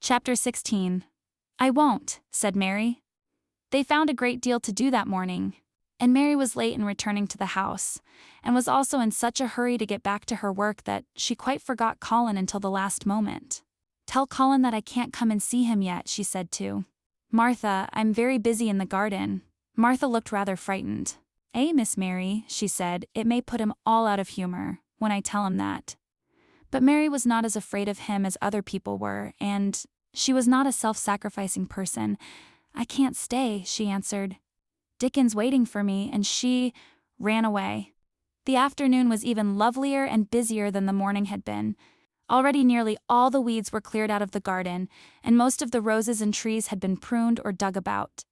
Chapter 16. I won't, said Mary. They found a great deal to do that morning, and Mary was late in returning to the house, and was also in such a hurry to get back to her work that she quite forgot Colin until the last moment. Tell Colin that I can't come and see him yet, she said to Martha. I'm very busy in the garden. Martha looked rather frightened. Miss Mary, she said, it may put him all out of humor when I tell him that. But Mary was not as afraid of him as other people were, and she was not a self-sacrificing person. I can't stay, she answered. Dickon's waiting for me, and she ran away. The afternoon was even lovelier and busier than the morning had been. Already nearly all the weeds were cleared out of the garden, and most of the roses and trees had been pruned or dug about.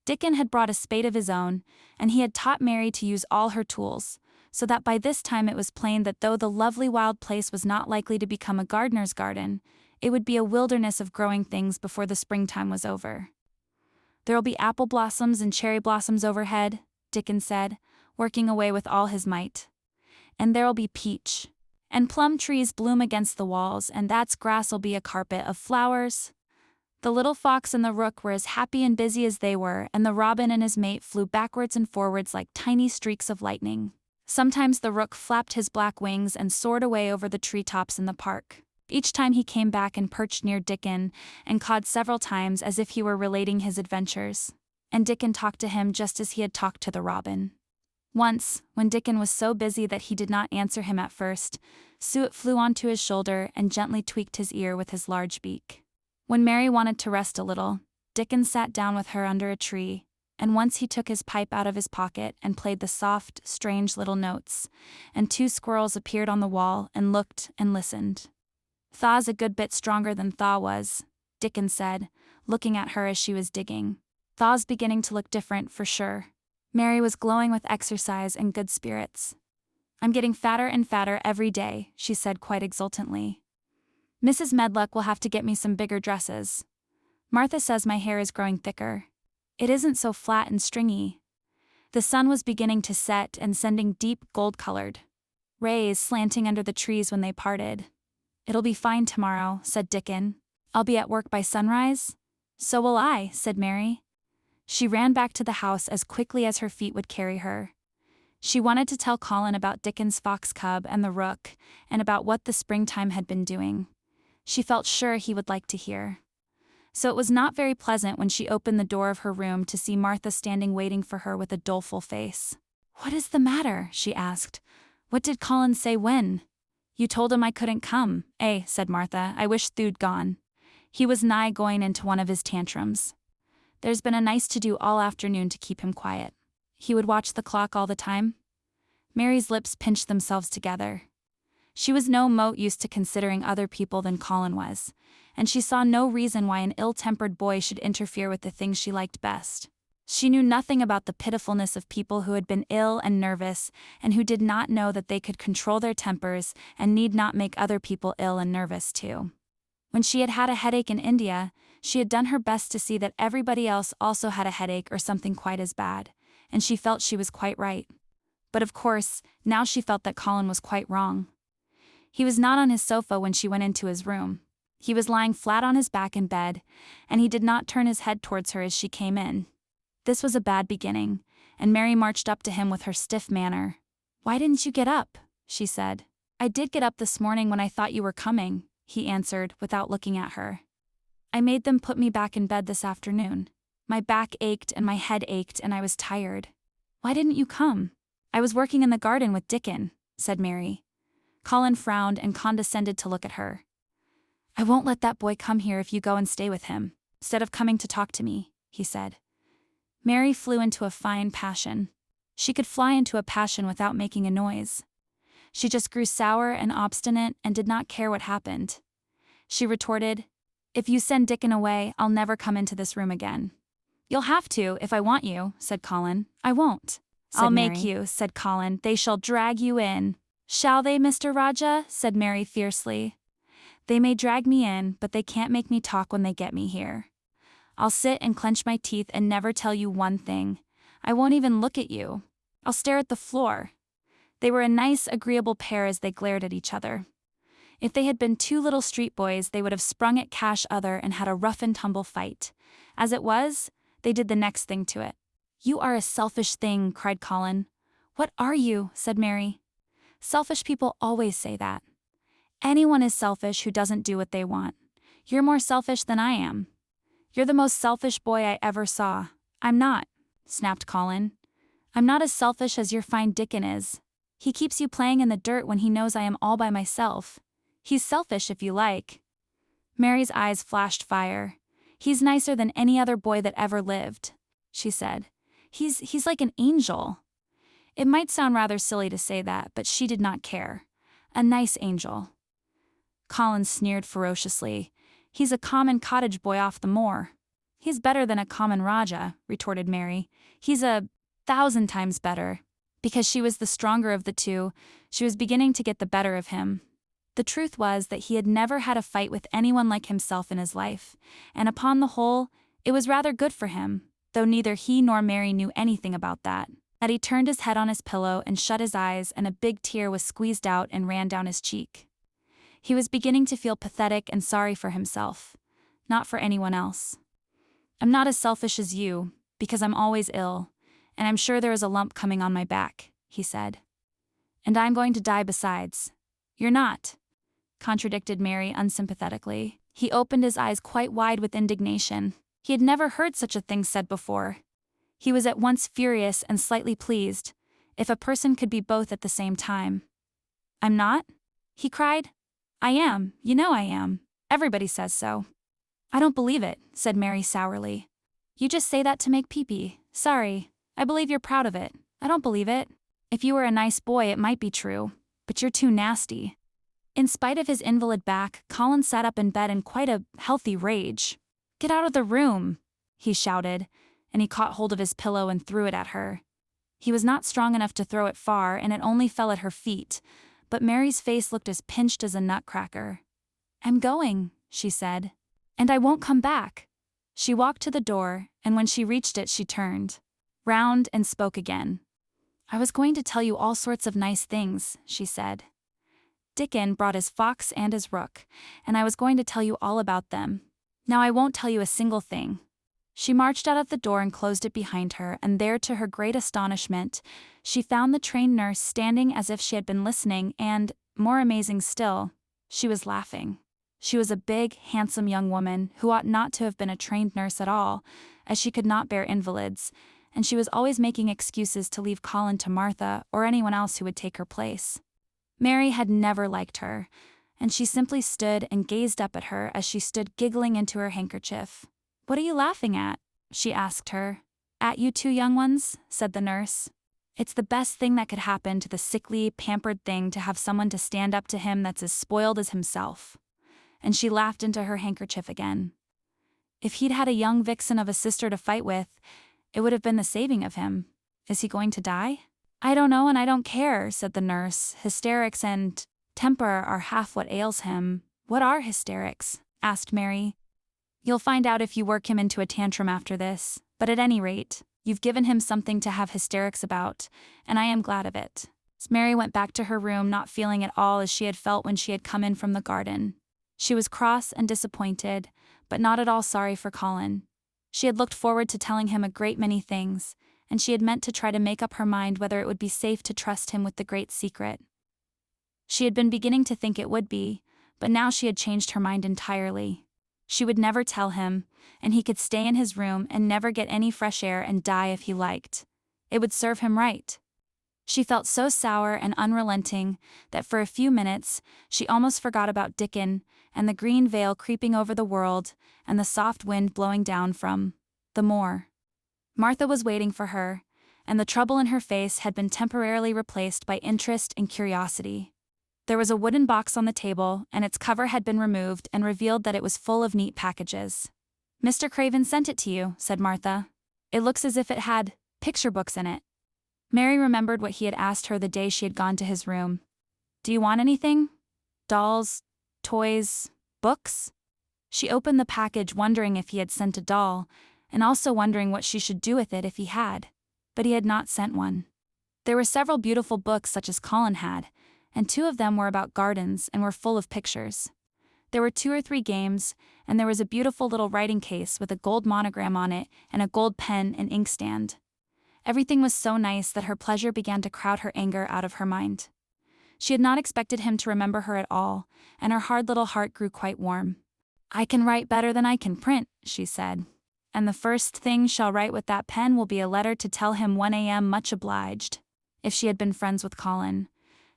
Dickon had brought a spade of his own, and he had taught Mary to use all her tools, so that by this time it was plain that though the lovely wild place was not likely to become a gardener's garden, it would be a wilderness of growing things before the springtime was over. There'll be apple blossoms and cherry blossoms overhead, Dickon said, working away with all his might. And there'll be peach. And plum trees bloom against the walls, and that's grass'll be a carpet of flowers. The little fox and the rook were as happy and busy as they were, and the robin and his mate flew backwards and forwards like tiny streaks of lightning. Sometimes the rook flapped his black wings and soared away over the treetops in the park. Each time he came back and perched near Dickon, and cawed several times as if he were relating his adventures. And Dickon talked to him just as he had talked to the robin. Once, when Dickon was so busy that he did not answer him at first, Suet flew onto his shoulder and gently tweaked his ear with his large beak. When Mary wanted to rest a little, Dickon sat down with her under a tree, and once he took his pipe out of his pocket and played the soft, strange little notes, and two squirrels appeared on the wall and looked and listened. Thaw's a good bit stronger than Thaw was, Dickon said, looking at her as she was digging. Thaw's beginning to look different, for sure. Mary was glowing with exercise and good spirits. I'm getting fatter and fatter every day, she said quite exultantly. Mrs. Medlock will have to get me some bigger dresses. Martha says my hair is growing thicker. It isn't so flat and stringy. The sun was beginning to set and sending deep gold-colored rays slanting under the trees when they parted. It'll be fine tomorrow, said Dickon. I'll be at work by sunrise. So will I, said Mary. She ran back to the house as quickly as her feet would carry her. She wanted to tell Colin about Dickon's fox cub and the rook, and about what the springtime had been doing. She felt sure he would like to hear. So it was not very pleasant when she opened the door of her room to see Martha standing waiting for her with a doleful face. What is the matter? She asked. What did Colin say when? You told him I couldn't come, said Martha. I wish Thu'd gone. He was nigh going into one of his tantrums. There's been a nice to-do all afternoon to keep him quiet. He would watch the clock all the time. Mary's lips pinched themselves together. She was no mote used to considering other people than Colin was, and she saw no reason why an ill-tempered boy should interfere with the things she liked best. She knew nothing about the pitifulness of people who had been ill and nervous, and who did not know that they could control their tempers and need not make other people ill and nervous too. When she had had a headache in India, she had done her best to see that everybody else also had a headache or something quite as bad, and she felt she was quite right. But of course, now she felt that Colin was quite wrong. He was not on his sofa when she went into his room. He was lying flat on his back in bed, and he did not turn his head towards her as she came in. This was a bad beginning, and Mary marched up to him with her stiff manner. Why didn't you get up? She said. I did get up this morning when I thought you were coming, he answered without looking at her. I made them put me back in bed this afternoon. My back ached and my head ached and I was tired. Why didn't you come? I was working in the garden with Dickon, said Mary. Colin frowned and condescended to look at her. I won't let that boy come here if you go and stay with him, instead of coming to talk to me, he said. Mary flew into a fine passion. She could fly into a passion without making a noise. She just grew sour and obstinate and did not care what happened. She retorted, If you send Dickon away, I'll never come into this room again. You'll have to, if I want you, said Colin. I won't. I'll make you, said Colin. They shall drag you in. Shall they, Mr. Raja? Said Mary fiercely. They may drag me in, but they can't make me talk when they get me here. I'll sit and clench my teeth and never tell you one thing. I won't even look at you. I'll stare at the floor. They were a nice, agreeable pair as they glared at each other. If they had been two little street boys, they would have sprung at Cash Other and had a rough and tumble fight. As it was, they did the next thing to it. "You are a selfish thing," cried Colin. "What are you?" said Mary. "Selfish people always say that. Anyone is selfish who doesn't do what they want. You're more selfish than I am." "You're the most selfish boy I ever saw." "I'm not," snapped Colin. "I'm not as selfish as your fine Dickon is. He keeps you playing in the dirt when he knows I am all by myself. He's selfish if you like." Mary's eyes flashed fire. "He's nicer than any other boy that ever lived," she said. He's like an angel." It might sound rather silly to say that, but she did not care. A nice angel. Colin sneered ferociously. "He's a common cottage boy off the moor." "He's better than a common Raja," retorted Mary. "He's 1,000 times better." Because she was the stronger of the two, she was beginning to get the better of him. The truth was that he had never had a fight with anyone like himself in his life, and upon the whole, it was rather good for him, though neither he nor Mary knew anything about that. He turned his head on his pillow and shut his eyes, and a big tear was squeezed out and ran down his cheek. He was beginning to feel pathetic and sorry for himself, not for anyone else. "I'm not as selfish as you, because I'm always ill, and I'm sure there is a lump coming on my back," he said. "And I'm going to die besides." "You're not," contradicted Mary unsympathetically. He opened his eyes quite wide with indignation. He had never heard such a thing said before. He was at once furious and slightly pleased, if a person could be both at the same time. "I'm not?" he cried. "I am, you know I am. Everybody says so." "I don't believe it," said Mary sourly. "You just say that to make pee-pee. Sorry. I believe you're proud of it. I don't believe it. If you were a nice boy, it might be true, but you're too nasty." In spite of his invalid back, Colin sat up in bed in quite a healthy rage. "Get out of the room," he shouted, and he caught hold of his pillow and threw it at her. He was not strong enough to throw it far, and it only fell at her feet, but Mary's face looked as pinched as a nutcracker. "I'm going," she said. "And I won't come back." She walked to the door, and when she reached it she turned round and spoke again. "I was going to tell you all sorts of nice things," she said. "Dickon brought his fox and his rook, and I was going to tell you all about them. Now I won't tell you a single thing." She marched out of the door and closed it behind her, and there, to her great astonishment, she found the trained nurse standing as if she had been listening, and, more amazing still, she was laughing. She was a big, handsome young woman who ought not to have been a trained nurse at all, as she could not bear invalids, and she was always making excuses to leave Colin to Martha or anyone else who would take her place. Mary had never liked her, and she simply stood and gazed up at her as she stood giggling into her handkerchief. "What are you laughing at?" she asked her. "At you two young ones," said the nurse. "It's the best thing that could happen to the sickly, pampered thing to have someone to stand up to him that's as spoiled as himself." And she laughed into her handkerchief again. "If he'd had a young vixen of a sister to fight with, it would have been the saving of him. Is he going to die?" "I don't know and I don't care," said the nurse. "Hysterics and temper are half what ails him." "What are hysterics?" asked Mary. "You'll find out if you work him into a tantrum after this, but at any rate, you've given him something to have hysterics about, and I am glad of it." Mary went back to her room, not feeling at all as she had felt when she had come in from the garden. She was cross and disappointed, but not at all sorry for Colin. She had looked forward to telling him a great many things, and she had meant to try to make up her mind whether it would be safe to trust him with the great secret. She had been beginning to think it would be, but now she had changed her mind entirely. She would never tell him, and he could stay in his room and never get any fresh air and die if he liked. It would serve him right. She felt so sour and unrelenting that for a few minutes she almost forgot about Dickon and the green veil creeping over the world and the soft wind blowing down from the moor. Martha was waiting for her, and the trouble in her face had been temporarily replaced by interest and curiosity. There was a wooden box on the table, and its cover had been removed and revealed that it was full of neat packages. "Mr. Craven sent it to you," said Martha. "It looks as if it had picture books in it." Mary remembered what he had asked her the day she had gone to his room. "Do you want anything? Dolls, toys, books?" She opened the package wondering if he had sent a doll, and also wondering what she should do with it if he had. But he had not sent one. There were several beautiful books such as Colin had, and 2 of them were about gardens and were full of pictures. There were 2 or 3 games, and there was a beautiful little writing case with a gold monogram on it and a gold pen and inkstand. Everything was so nice that her pleasure began to crowd her anger out of her mind. She had not expected him to remember her at all, and her hard little heart grew quite warm. "I can write better than I can print," she said. "And the first thing shall write with that pen will be a letter to tell him 1 a.m. much obliged." If she had been friends with Colin,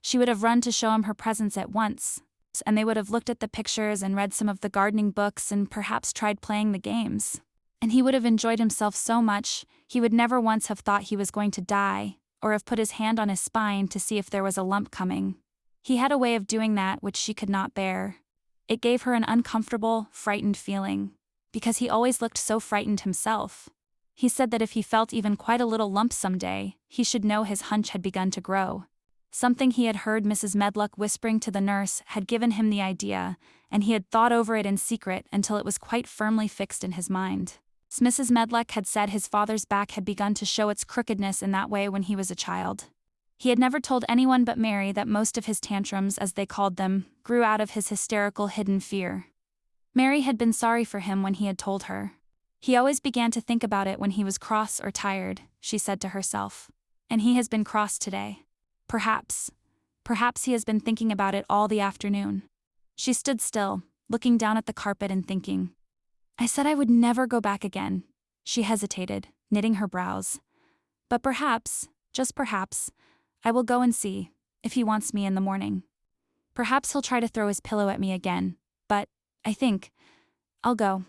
she would have run to show him her presents at once, and they would have looked at the pictures and read some of the gardening books and perhaps tried playing the games. And he would have enjoyed himself so much, he would never once have thought he was going to die, or have put his hand on his spine to see if there was a lump coming. He had a way of doing that which she could not bear. It gave her an uncomfortable, frightened feeling, because he always looked so frightened himself. He said that if he felt even quite a little lump someday, he should know his hunch had begun to grow. Something he had heard Mrs. Medlock whispering to the nurse had given him the idea, and he had thought over it in secret until it was quite firmly fixed in his mind. Mrs. Medlock had said his father's back had begun to show its crookedness in that way when he was a child. He had never told anyone but Mary that most of his tantrums, as they called them, grew out of his hysterical hidden fear. Mary had been sorry for him when he had told her. He always began to think about it when he was cross or tired, she said to herself. And he has been cross today. Perhaps he has been thinking about it all the afternoon. She stood still, looking down at the carpet and thinking. "I said I would never go back again." She hesitated, knitting her brows. "But perhaps, just perhaps, I will go and see, if he wants me in the morning. Perhaps he'll try to throw his pillow at me again, but, I think, I'll go."